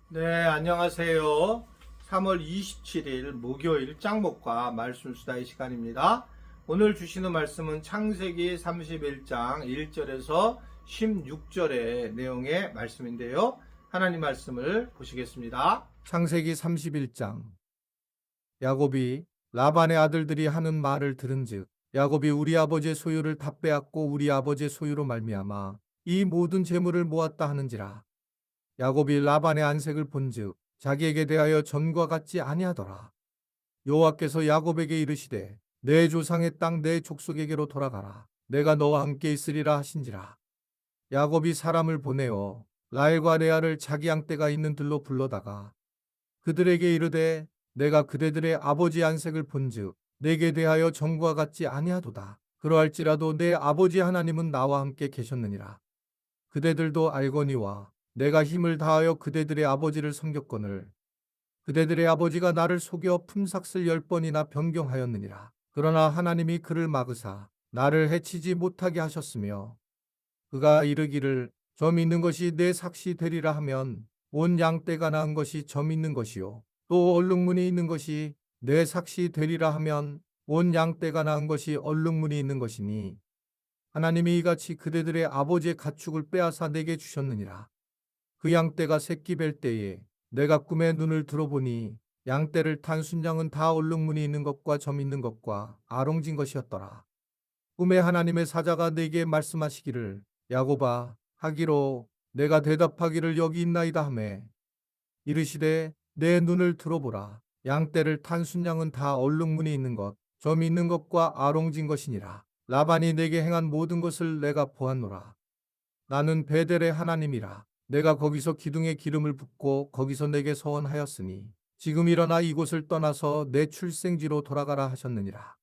네, 안녕하세요. 3월 27일 목요일 짱목과 말씀 수다의 시간입니다. 오늘 주시는 말씀은 창세기 31장 1절에서 16절의 내용의 말씀인데요. 하나님 말씀을 보시겠습니다. 창세기 31장. 야곱이 라반의 아들들이 하는 말을 들은즉 야곱이 우리 아버지의 소유를 다 빼앗고 우리 아버지의 소유로 말미암아 이 모든 재물을 모았다 하는지라. 야곱이 라반의 안색을 본즉 자기에게 대하여 전과 같지 아니하더라. 여호와께서 야곱에게 이르시되 내 조상의 땅 내 족속에게로 돌아가라. 내가 너와 함께 있으리라 하신지라. 야곱이 사람을 보내어 라헬과 레아를 자기 양떼가 있는 들로 불러다가 그들에게 이르되 내가 그대들의 아버지 안색을 본즉 내게 대하여 전과 같지 아니하도다. 그러할지라도 내 아버지 하나님은 나와 함께 계셨느니라. 그대들도 알거니와 내가 힘을 다하여 그대들의 아버지를 섬겼거늘 그대들의 아버지가 나를 속여 품삯을 10번이나 변경하였느니라. 그러나 하나님이 그를 막으사 나를 해치지 못하게 하셨으며 그가 이르기를 점 있는 것이 내 삭시 되리라 하면 온 양떼가 낳은 것이 점 있는 것이요 또 얼룩무늬 있는 것이 내 삭시 되리라 하면 온 양떼가 낳은 것이 얼룩무늬 있는 것이니 하나님이 이같이 그대들의 아버지의 가축을 빼앗아 내게 주셨느니라. 그 양떼가 새끼 뵐 때에 내가 꿈에 눈을 들어보니 양떼를 탄 순장은 다 얼룩무늬 있는 것과 점 있는 것과 아롱진 것이었더라. 꿈에 하나님의 사자가 내게 말씀하시기를 야곱아 하기로 내가 대답하기를 여기 있나이다 하매 이르시되 내 눈을 들어보라. 양떼를 탄 순장은 다 얼룩무늬 있는 것, 점 있는 것과 아롱진 것이니라. 라반이 내게 행한 모든 것을 내가 보았노라. 나는 베델의 하나님이라. 내가 거기서 기둥에 기름을 붓고 거기서 내게 서원하였으니 지금 일어나 이곳을 떠나서 내 출생지로 돌아가라 하셨느니라.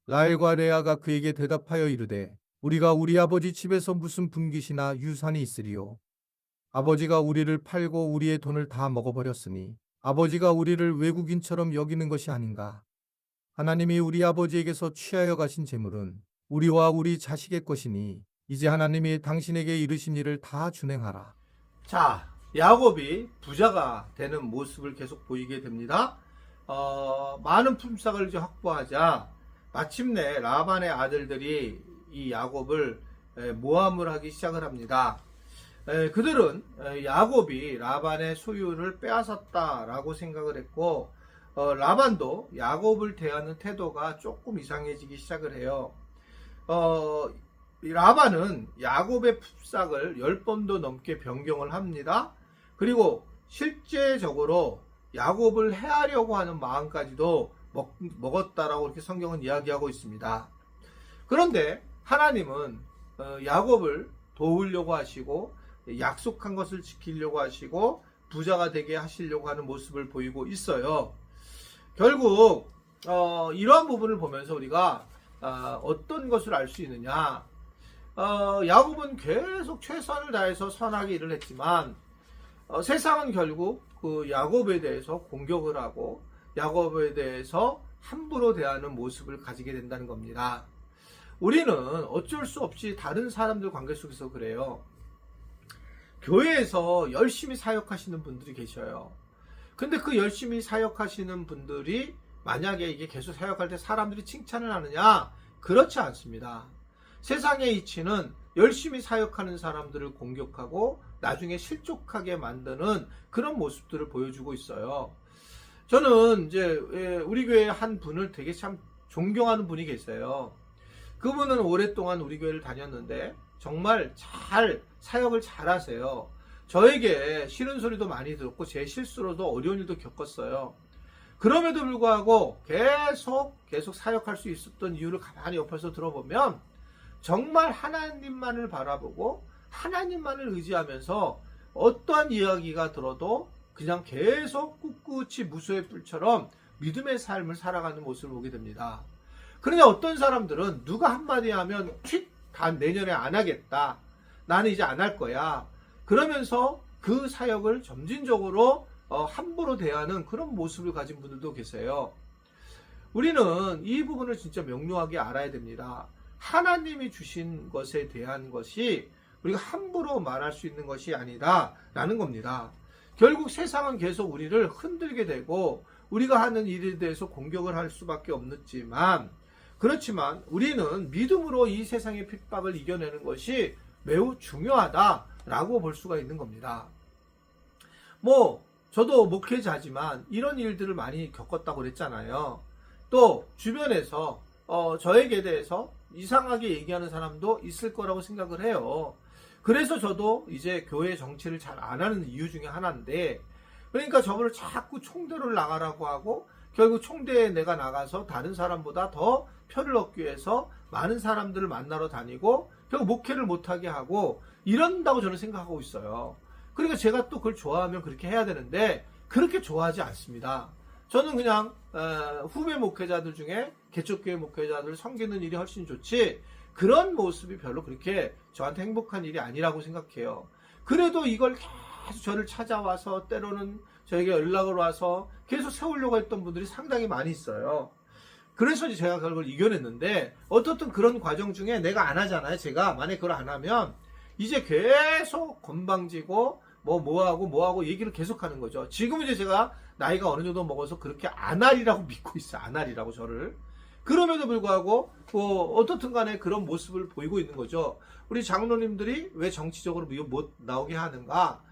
라헬과 레아가 그에게 대답하여 이르되 우리가 우리 아버지 집에서 무슨 분깃이나 유산이 있으리요. 아버지가 우리를 팔고 우리의 돈을 다 먹어버렸으니 아버지가 우리를 외국인처럼 여기는 것이 아닌가. 하나님이 우리 아버지에게서 취하여 가신 재물은 우리와 우리 자식의 것이니 이제 하나님이 당신에게 이르신 일을 다 준행하라. 자, 야곱이 부자가 되는 모습을 계속 보이게 됩니다. 많은 품삯을 이제 확보하자 마침내 라반의 아들들이 이 야곱을 모함을 하기 시작을 합니다. 그들은 야곱이 라반의 소유를 빼앗았다라고 생각을 했고 라반도 야곱을 대하는 태도가 조금 이상해지기 시작을 해요. 라반은 야곱의 품삯을 10번도 넘게 변경을 합니다. 그리고 실제적으로 야곱을 해하려고 하는 마음까지도 먹었다라고 이렇게 성경은 이야기하고 있습니다. 그런데 하나님은 야곱을 도우려고 하시고 약속한 것을 지키려고 하시고 부자가 되게 하시려고 하는 모습을 보이고 있어요. 결국 이러한 부분을 보면서 우리가 어떤 것을 알 수 있느냐. 야곱은 계속 최선을 다해서 선하게 일을 했지만 세상은 결국 그 야곱에 대해서 공격을 하고 야곱에 대해서 함부로 대하는 모습을 가지게 된다는 겁니다. 우리는 어쩔 수 없이 다른 사람들 관계 속에서 그래요. 교회에서 열심히 사역하시는 분들이 계셔요. 근데 그 열심히 사역하시는 분들이 만약에 이게 계속 사역할 때 사람들이 칭찬을 하느냐? 그렇지 않습니다. 세상의 이치는 열심히 사역하는 사람들을 공격하고 나중에 실족하게 만드는 그런 모습들을 보여주고 있어요. 저는 이제 우리 교회 한 분을 되게 참 존경하는 분이 계세요. 그분은 오랫동안 우리 교회를 다녔는데 정말 잘 사역을 잘 하세요. 저에게 싫은 소리도 많이 들었고 제 실수로도 어려운 일도 겪었어요. 그럼에도 불구하고 계속 사역할 수 있었던 이유를 가만히 옆에서 들어보면 정말 하나님만을 바라보고 하나님만을 의지하면서 어떠한 이야기가 들어도 그냥 계속 꿋꿋이 무소의 뿔처럼 믿음의 삶을 살아가는 모습을 보게 됩니다. 그런데 어떤 사람들은 누가 한마디 하면 다 내년에 안 하겠다. 나는 이제 안 할 거야. 그러면서 그 사역을 점진적으로 함부로 대하는 그런 모습을 가진 분들도 계세요. 우리는 이 부분을 진짜 명료하게 알아야 됩니다. 하나님이 주신 것에 대한 것이 우리가 함부로 말할 수 있는 것이 아니다라는 겁니다. 결국 세상은 계속 우리를 흔들게 되고 우리가 하는 일에 대해서 공격을 할 수밖에 없지만, 그렇지만 우리는 믿음으로 이 세상의 핍박을 이겨내는 것이 매우 중요하다라고 볼 수가 있는 겁니다. 저도 목회자지만 이런 일들을 많이 겪었다고 그랬잖아요. 또 주변에서 저에게 대해서 이상하게 얘기하는 사람도 있을 거라고 생각을 해요. 그래서 저도 이제 교회 정치를 잘 안 하는 이유 중에 하나인데, 그러니까 저를 자꾸 총대를 나가라고 하고 결국 총대에 내가 나가서 다른 사람보다 더 표를 얻기 위해서 많은 사람들을 만나러 다니고 결국 목회를 못하게 하고 이런다고 저는 생각하고 있어요. 그러니까 제가 또 그걸 좋아하면 그렇게 해야 되는데 그렇게 좋아하지 않습니다. 저는 그냥 후배 목회자들 중에 개척교회 목회자들을 섬기는 일이 훨씬 좋지, 그런 모습이 별로 그렇게 저한테 행복한 일이 아니라고 생각해요. 그래도 이걸 계속 저를 찾아와서 때로는 저에게 연락을 와서 계속 세우려고 했던 분들이 상당히 많이 있어요. 그래서 제가 그걸 이겨냈는데, 어떻든 그런 과정 중에 내가 안 하잖아요. 제가 만약에 그걸 안 하면 이제 계속 건방지고 뭐하고 얘기를 계속하는 거죠. 지금 이제 제가 나이가 어느 정도 먹어서 그렇게 안 하리라고 믿고 있어요. 안 하리라고 저를. 그럼에도 불구하고 어떻든 간에 그런 모습을 보이고 있는 거죠. 우리 장로님들이 왜 정치적으로 못 나오게 하는가?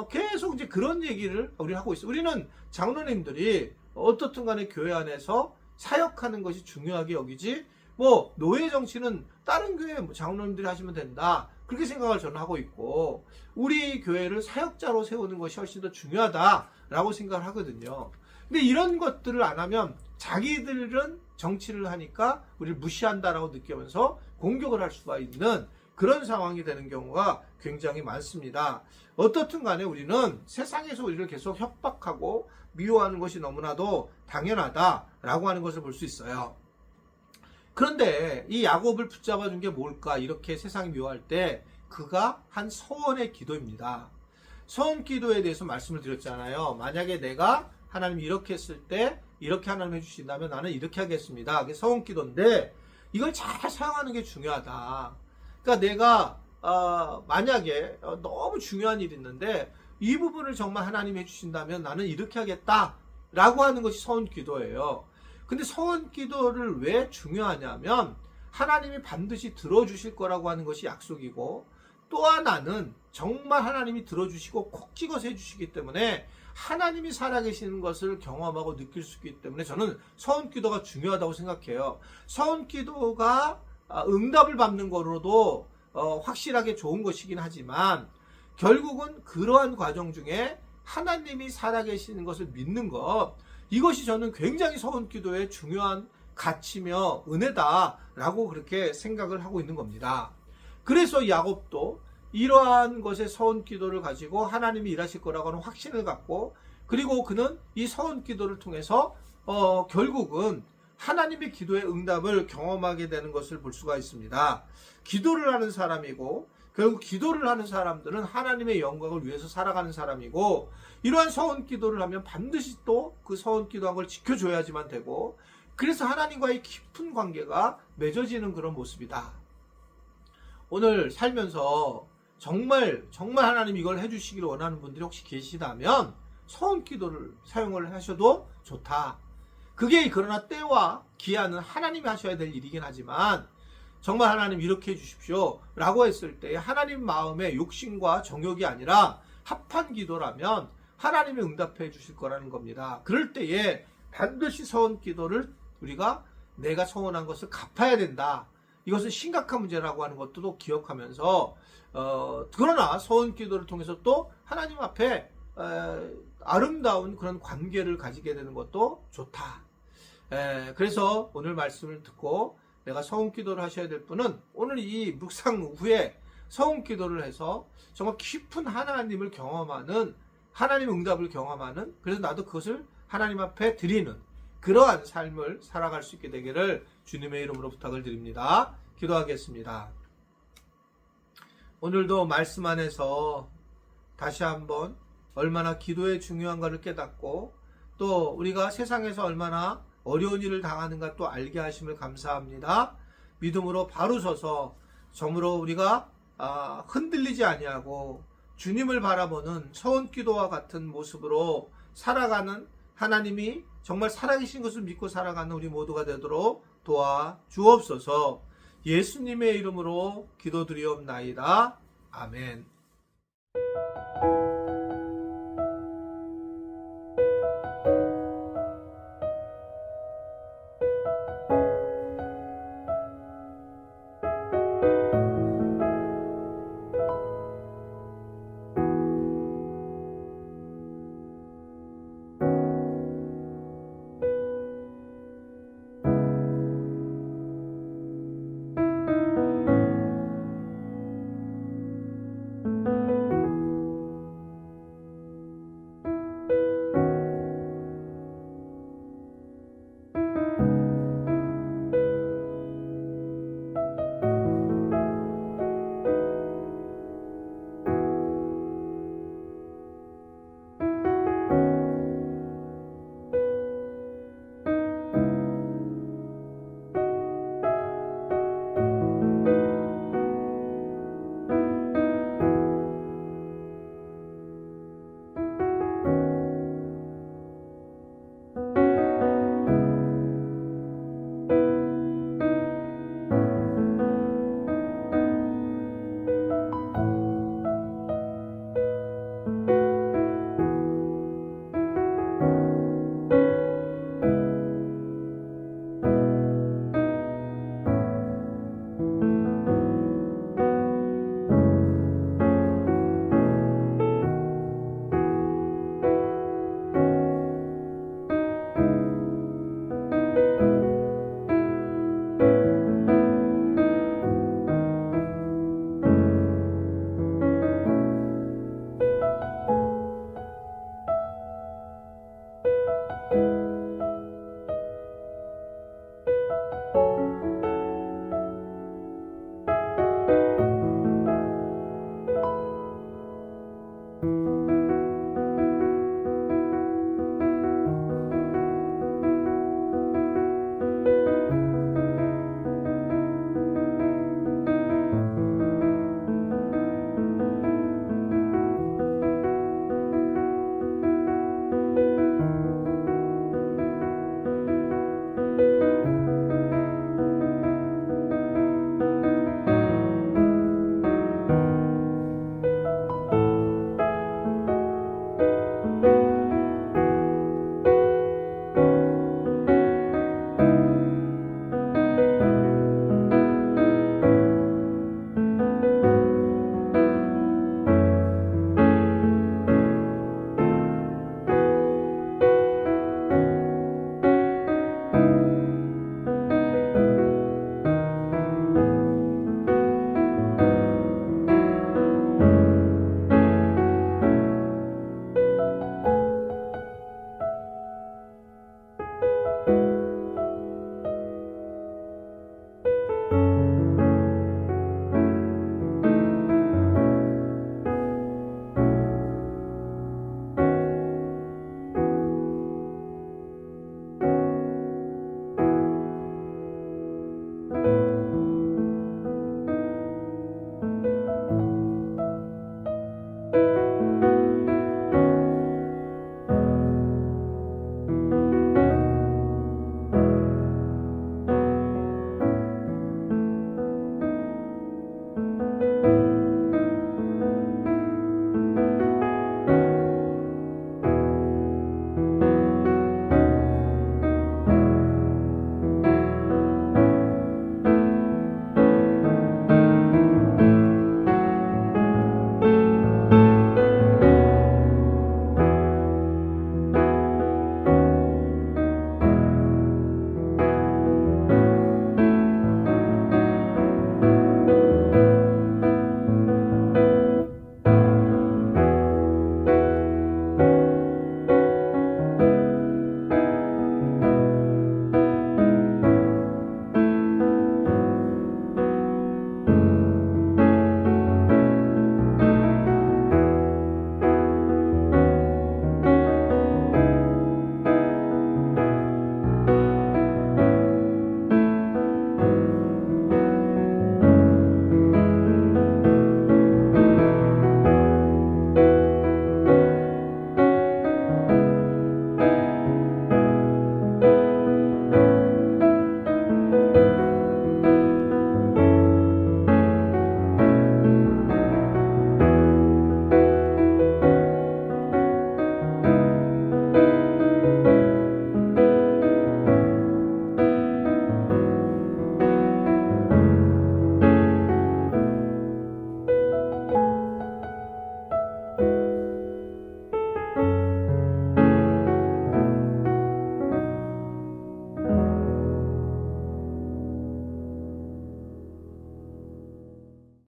계속 이제 그런 얘기를 우리 하고 있어요. 우리는 장로님들이 어떻든 간에 교회 안에서 사역하는 것이 중요하게 여기지, 노예 정치는 다른 교회 장로님들이 하시면 된다, 그렇게 생각을 저는 하고 있고, 우리 교회를 사역자로 세우는 것이 훨씬 더 중요하다라고 생각을 하거든요. 근데 이런 것들을 안 하면 자기들은 정치를 하니까 우리를 무시한다라고 느끼면서 공격을 할 수가 있는 그런 상황이 되는 경우가 굉장히 많습니다. 어떻든 간에 우리는 세상에서 우리를 계속 협박하고 미워하는 것이 너무나도 당연하다라고 하는 것을 볼 수 있어요. 그런데 이 야곱을 붙잡아 준 게 뭘까? 이렇게 세상이 미워할 때 그가 한 서원의 기도입니다. 서원 기도에 대해서 말씀을 드렸잖아요. 만약에 내가 하나님 이렇게 했을 때 이렇게 하나님 해주신다면 나는 이렇게 하겠습니다. 그게 서원 기도인데 이걸 잘 사용하는 게 중요하다. 그러니까 내가 만약에 너무 중요한 일이 있는데 이 부분을 정말 하나님이 해주신다면 나는 이렇게 하겠다라고 하는 것이 서원 기도예요. 근데 서원 기도를 왜 중요하냐면 하나님이 반드시 들어주실 거라고 하는 것이 약속이고, 또 하나는 정말 하나님이 들어주시고 콕 찍어서 해주시기 때문에 하나님이 살아계시는 것을 경험하고 느낄 수 있기 때문에 저는 서원 기도가 중요하다고 생각해요. 서원 기도가 응답을 받는 거로도 확실하게 좋은 것이긴 하지만 결국은 그러한 과정 중에 하나님이 살아계시는 것을 믿는 것, 이것이 저는 굉장히 서원 기도의 중요한 가치며 은혜다라고 그렇게 생각을 하고 있는 겁니다. 그래서 야곱도 이러한 것의 서원 기도를 가지고 하나님이 일하실 거라고 하는 확신을 갖고, 그리고 그는 이 서원 기도를 통해서 결국은 하나님의 기도의 응답을 경험하게 되는 것을 볼 수가 있습니다. 기도를 하는 사람이고, 결국 기도를 하는 사람들은 하나님의 영광을 위해서 살아가는 사람이고, 이러한 서원 기도를 하면 반드시 또 그 서원 기도한 걸 지켜줘야지만 되고, 그래서 하나님과의 깊은 관계가 맺어지는 그런 모습이다. 오늘 살면서 정말 하나님 이걸 해주시기를 원하는 분들이 혹시 계시다면 서원 기도를 사용을 하셔도 좋다. 그게 그러나 때와 기한은 하나님이 하셔야 될 일이긴 하지만, 정말 하나님 이렇게 해주십시오 라고 했을 때 하나님 마음의 욕심과 정욕이 아니라 합한 기도라면 하나님이 응답해 주실 거라는 겁니다. 그럴 때에 반드시 서원 기도를 우리가 내가 서원한 것을 갚아야 된다. 이것은 심각한 문제라고 하는 것도 기억하면서 그러나 서원 기도를 통해서 또 하나님 앞에 아름다운 그런 관계를 가지게 되는 것도 좋다. 그래서 오늘 말씀을 듣고 내가 서원 기도를 하셔야 될 분은 오늘 이 묵상 후에 서원 기도를 해서 정말 깊은 하나님을 경험하는, 하나님 응답을 경험하는, 그래서 나도 그것을 하나님 앞에 드리는 그러한 삶을 살아갈 수 있게 되기를 주님의 이름으로 부탁을 드립니다. 기도하겠습니다. 오늘도 말씀 안에서 다시 한번 얼마나 기도의 중요한가를 깨닫고, 또 우리가 세상에서 얼마나 어려운 일을 당하는가 또 알게 하심을 감사합니다. 믿음으로 바로 서서 점으로 우리가 흔들리지 아니하고 주님을 바라보는 서원기도와 같은 모습으로 살아가는, 하나님이 정말 살아계신 것을 믿고 살아가는 우리 모두가 되도록 도와 주옵소서. 예수님의 이름으로 기도드리옵나이다. 아멘.